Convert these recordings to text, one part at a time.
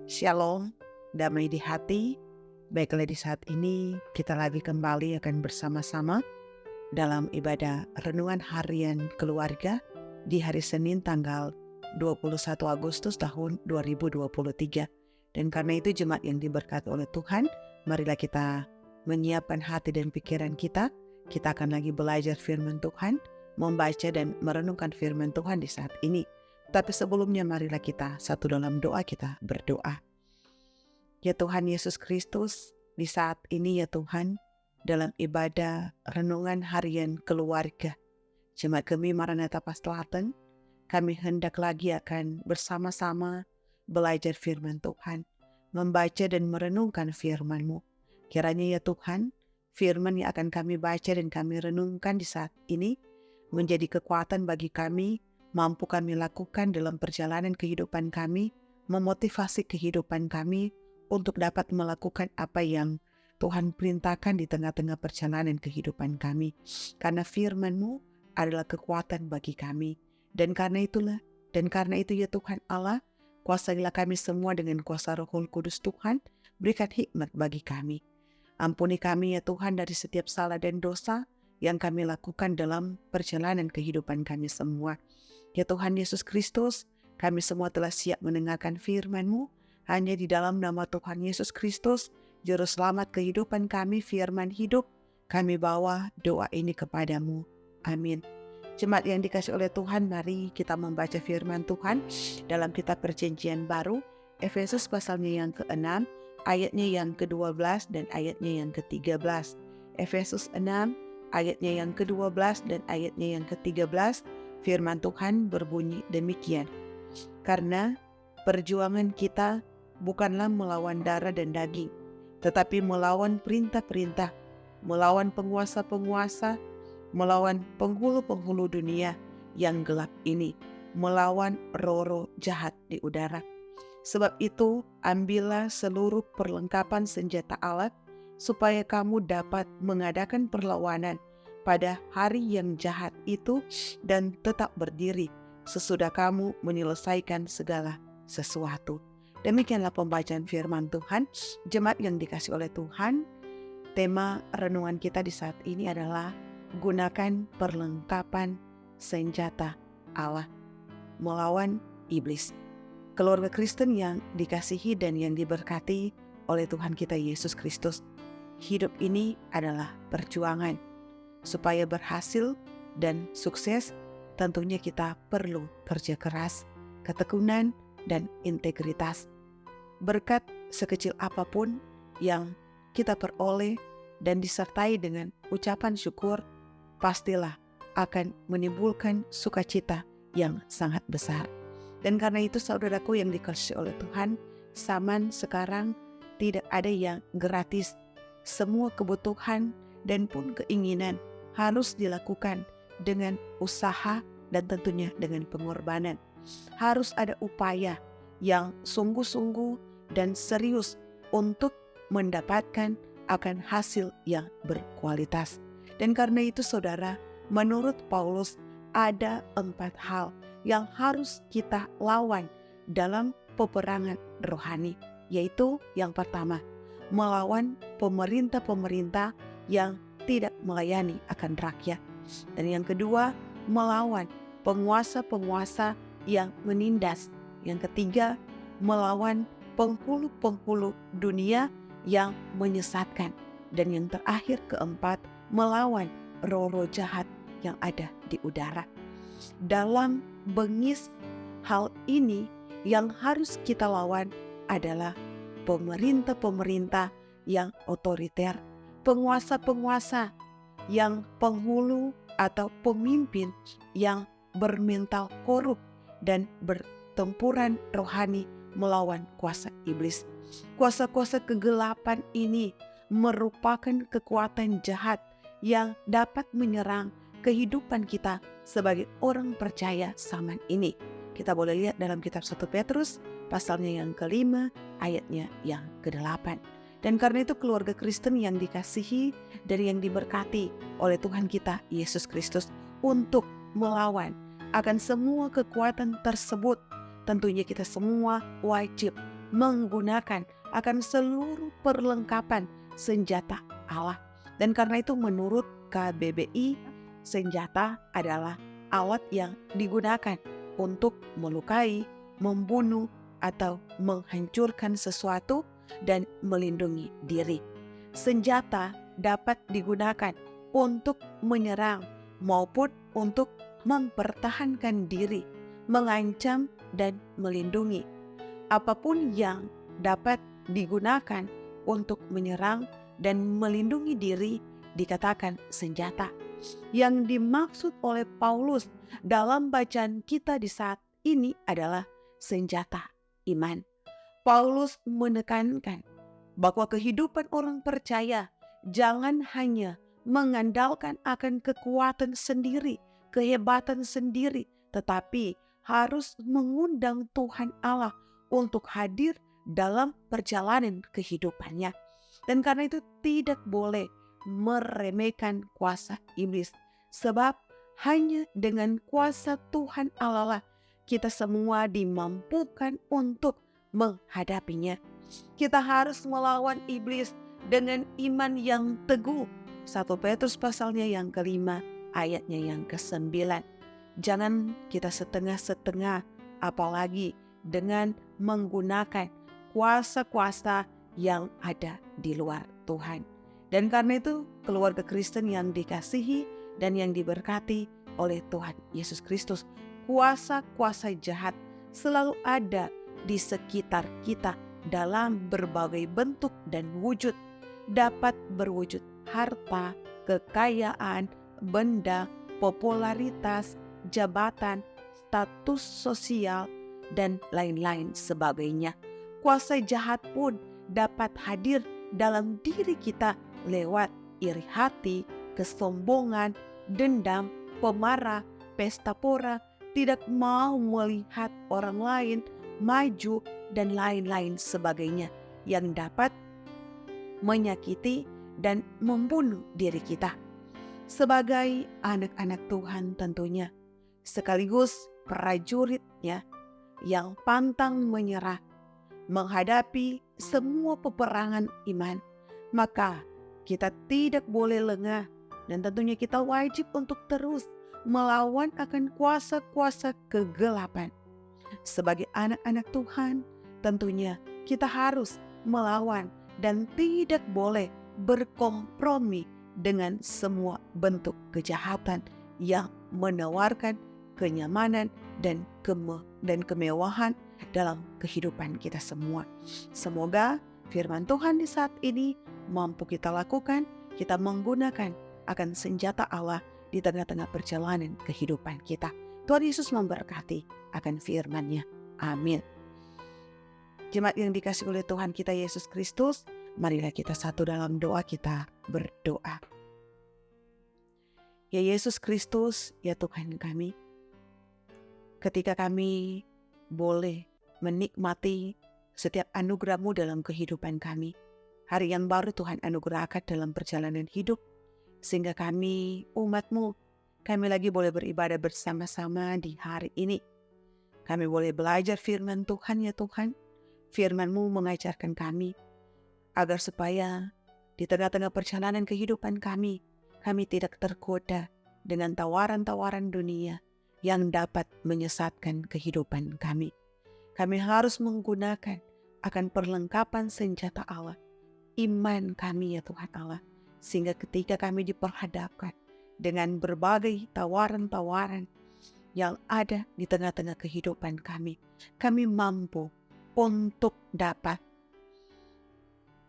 Shalom, damai di hati. Baiklah, di saat ini kita lagi kembali akan bersama-sama dalam ibadah renungan harian keluarga di hari Senin tanggal 21 Agustus tahun 2023. Dan karena itu jemaat yang diberkati oleh Tuhan, marilah kita menyiapkan hati dan pikiran kita. Kita akan lagi belajar firman Tuhan, membaca dan merenungkan firman Tuhan di saat ini. Tapi sebelumnya marilah kita satu dalam doa, kita berdoa. Ya Tuhan Yesus Kristus, di saat ini ya Tuhan, dalam ibadah renungan harian keluarga Jemaat Gemi Maranatha Paslaten, kami hendak lagi akan bersama-sama belajar firman Tuhan, membaca dan merenungkan firman-Mu. Kiranya ya Tuhan, firman yang akan kami baca dan kami renungkan di saat ini menjadi kekuatan bagi kami, mampu kami lakukan dalam perjalanan kehidupan kami, memotivasi kehidupan kami untuk dapat melakukan apa yang Tuhan perintahkan di tengah-tengah perjalanan kehidupan kami. Karena firman-Mu adalah kekuatan bagi kami. Dan karena itu ya Tuhan Allah, kuasailah kami semua dengan kuasa Roh Kudus Tuhan, berikan hikmat bagi kami. Ampuni kami ya Tuhan dari setiap salah dan dosa yang kami lakukan dalam perjalanan kehidupan kami semua. Ya Tuhan Yesus Kristus, kami semua telah siap mendengarkan firman-Mu. Hanya di dalam nama Tuhan Yesus Kristus, Juru Selamat kehidupan kami, firman hidup, kami bawa doa ini kepadamu. Amin. Jemaat yang dikasih oleh Tuhan, mari kita membaca firman Tuhan dalam kitab Perjanjian Baru, Efesus pasalnya yang ke-6, ayatnya yang ke-12 dan ayatnya yang ke-13. Efesus 6, ayatnya yang ke-12 dan ayatnya yang ke-13, firman Tuhan berbunyi demikian. Karena perjuangan kita bukanlah melawan darah dan daging, tetapi melawan perintah-perintah, melawan penguasa-penguasa, melawan penghulu-penghulu dunia yang gelap ini, melawan roh-roh jahat di udara. Sebab itu, ambillah seluruh perlengkapan senjata Allah, supaya kamu dapat mengadakan perlawanan pada hari yang jahat itu dan tetap berdiri sesudah kamu menyelesaikan segala sesuatu. Demikianlah pembacaan firman Tuhan. Jemaat yang dikasih oleh Tuhan, tema renungan kita di saat ini adalah gunakan perlengkapan senjata Allah melawan iblis. Keluarga Kristen yang dikasihi dan yang diberkati oleh Tuhan kita Yesus Kristus, hidup ini adalah perjuangan. Supaya berhasil dan sukses, tentunya kita perlu kerja keras, ketekunan, dan integritas. Berkat sekecil apapun yang kita peroleh dan disertai dengan ucapan syukur, pastilah akan menimbulkan sukacita yang sangat besar. Dan karena itu saudaraku yang dikasihi oleh Tuhan, zaman sekarang tidak ada yang gratis. Semua kebutuhan dan pun keinginan harus dilakukan dengan usaha dan tentunya dengan pengorbanan. Harus ada upaya yang sungguh-sungguh dan serius untuk mendapatkan akan hasil yang berkualitas. Dan karena itu saudara, menurut Paulus ada 4 hal yang harus kita lawan dalam peperangan rohani. Yaitu yang pertama, melawan pemerintah-pemerintah yang tidak melayani akan rakyat. Dan yang kedua, melawan penguasa-penguasa yang menindas. Yang ketiga, melawan penghulu-penghulu dunia yang menyesatkan. Dan yang terakhir, keempat, melawan roh-roh jahat yang ada di udara. Dalam bengis hal ini yang harus kita lawan adalah pemerintah-pemerintah yang otoriter, penguasa-penguasa yang penghulu atau pemimpin yang bermental korup dan bertempuran rohani melawan kuasa iblis. Kuasa-kuasa kegelapan ini merupakan kekuatan jahat yang dapat menyerang kehidupan kita sebagai orang percaya zaman ini. Kita boleh lihat dalam kitab 1 Petrus pasalnya yang ke-5 ayatnya yang ke-8. Dan karena itu keluarga Kristen yang dikasihi dan yang diberkati oleh Tuhan kita Yesus Kristus, untuk melawan akan semua kekuatan tersebut, tentunya kita semua wajib menggunakan akan seluruh perlengkapan senjata Allah. Dan karena itu menurut KBBI, senjata adalah alat yang digunakan untuk melukai, membunuh, atau menghancurkan sesuatu dan melindungi diri. Senjata dapat digunakan untuk menyerang maupun untuk mempertahankan diri, mengancam dan melindungi. Apapun yang dapat digunakan untuk menyerang dan melindungi diri dikatakan senjata. Yang dimaksud oleh Paulus dalam bacaan kita di saat ini adalah senjata iman. Paulus menekankan bahwa kehidupan orang percaya jangan hanya mengandalkan akan kekuatan sendiri, kehebatan sendiri, tetapi harus mengundang Tuhan Allah untuk hadir dalam perjalanan kehidupannya. Dan karena itu tidak boleh meremehkan kuasa iblis, sebab hanya dengan kuasa Tuhan Allah lah kita semua dimampukan untuk menghadapinya. Kita harus melawan iblis dengan iman yang teguh. 1 Petrus pasalnya yang ke-5 ayatnya yang ke-9. Jangan kita setengah-setengah, apalagi dengan menggunakan kuasa-kuasa yang ada di luar Tuhan. Dan karena itu keluarga Kristen yang dikasihi dan yang diberkati oleh Tuhan Yesus Kristus, kuasa-kuasa jahat selalu ada di sekitar kita dalam berbagai bentuk dan wujud. Dapat berwujud harta, kekayaan, benda, popularitas, jabatan, status sosial, dan lain-lain sebagainya. Kuasa jahat pun dapat hadir dalam diri kita lewat iri hati, kesombongan, dendam, pemarah, pesta pora, tidak mau melihat orang lain maju, dan lain-lain sebagainya yang dapat menyakiti dan membunuh diri kita. Sebagai anak-anak Tuhan tentunya, sekaligus prajuritnya yang pantang menyerah menghadapi semua peperangan iman, maka kita tidak boleh lengah dan tentunya kita wajib untuk terus melawan akan kuasa-kuasa kegelapan. Sebagai anak-anak Tuhan, tentunya kita harus melawan dan tidak boleh berkompromi dengan semua bentuk kejahatan yang menawarkan kenyamanan dan kemewahan dalam kehidupan kita semua. Semoga firman Tuhan di saat ini mampu kita lakukan, kita menggunakan akan senjata Allah di tengah-tengah perjalanan kehidupan kita. Tuhan Yesus memberkati akan firman-Nya. Amin. Jemaat yang dikasihi oleh Tuhan kita Yesus Kristus, marilah kita satu dalam doa, kita berdoa. Ya Yesus Kristus, ya Tuhan kami, ketika kami boleh menikmati setiap anugerah-Mu dalam kehidupan kami, hari yang baru Tuhan anugerahkan dalam perjalanan hidup, sehingga kami umat-Mu, kami lagi boleh beribadah bersama-sama di hari ini. Kami boleh belajar firman Tuhan ya Tuhan. Firman-Mu mengajarkan kami agar supaya di tengah-tengah perjalanan kehidupan kami tidak tergoda dengan tawaran-tawaran dunia yang dapat menyesatkan kehidupan kami. Kami harus menggunakan akan perlengkapan senjata Allah, iman kami ya Tuhan Allah, sehingga ketika kami diperhadapkan dengan berbagai tawaran-tawaran yang ada di tengah-tengah kehidupan kami mampu untuk dapat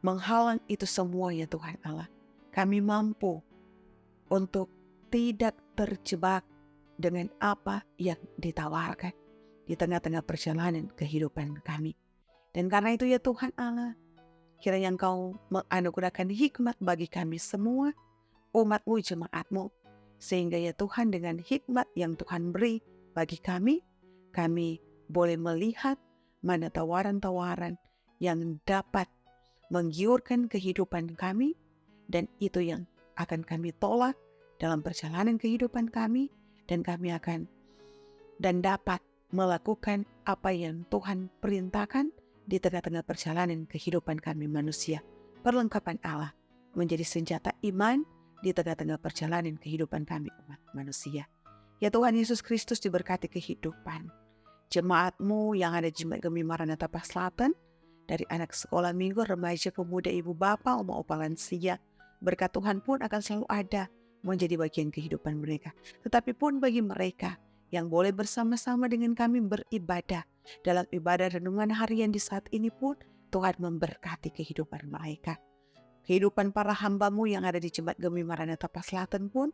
menghalang itu semua ya Tuhan Allah. Kami mampu untuk tidak terjebak dengan apa yang ditawarkan di tengah-tengah perjalanan kehidupan kami. Dan karena itu ya Tuhan Allah, kiranya Engkau menganugerahkan hikmat bagi kami semua, umat-Mu, jemaat-Mu, sehingga ya Tuhan dengan hikmat yang Tuhan beri bagi kami boleh melihat mana tawaran-tawaran yang dapat menggiurkan kehidupan kami, dan itu yang akan kami tolak dalam perjalanan kehidupan kami, dan kami akan dan dapat melakukan apa yang Tuhan perintahkan di tengah-tengah perjalanan kehidupan kami manusia. Perlengkapan Allah menjadi senjata iman di tengah-tengah perjalanan kehidupan kami umat manusia. Ya Tuhan Yesus Kristus, diberkati kehidupan jemaat-Mu yang ada di Jemaat Gemi Maranatha Pas Selatan, dari anak sekolah minggu, remaja, pemuda, ibu bapa, oma opa lansia. Berkat Tuhan pun akan selalu ada menjadi bagian kehidupan mereka. Tetapi pun bagi mereka yang boleh bersama-sama dengan kami beribadah dalam ibadah renungan harian di saat ini pun, Tuhan memberkati kehidupan mereka. Kehidupan para hamba-Mu yang ada di Jemaat Gemi Maranatha Pas Selatan pun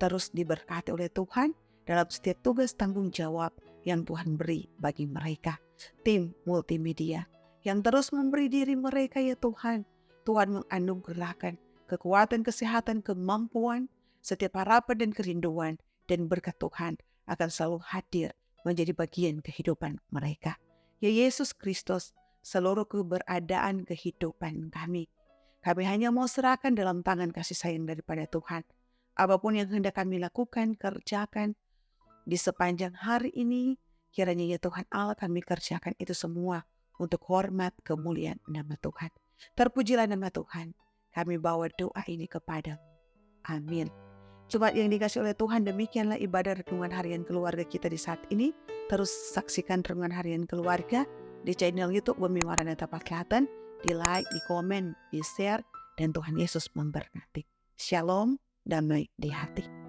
terus diberkati oleh Tuhan dalam setiap tugas tanggung jawab yang Tuhan beri bagi mereka. Tim multimedia yang terus memberi diri mereka, ya Tuhan. Tuhan menganugerahkan kekuatan, kesehatan, kemampuan, setiap harapan dan kerinduan, dan berkat Tuhan akan selalu hadir menjadi bagian kehidupan mereka. Ya Yesus Kristus, seluruh keberadaan kehidupan kami hanya mau serahkan dalam tangan kasih sayang daripada Tuhan. Apapun yang hendak kami lakukan, kerjakan di sepanjang hari ini, kiranya ya Tuhan Allah, kami kerjakan itu semua untuk hormat kemuliaan nama Tuhan. Terpujilah nama Tuhan. Kami bawa doa ini kepada-Mu. Amin. Jemaat yang dikasih oleh Tuhan, demikianlah ibadah renungan harian keluarga kita di saat ini. Terus saksikan renungan harian keluarga di channel YouTube Gemi Maranatha Pas Selatan. Di like, di komen, di share, dan Tuhan Yesus memberkati. Shalom, damai di hati.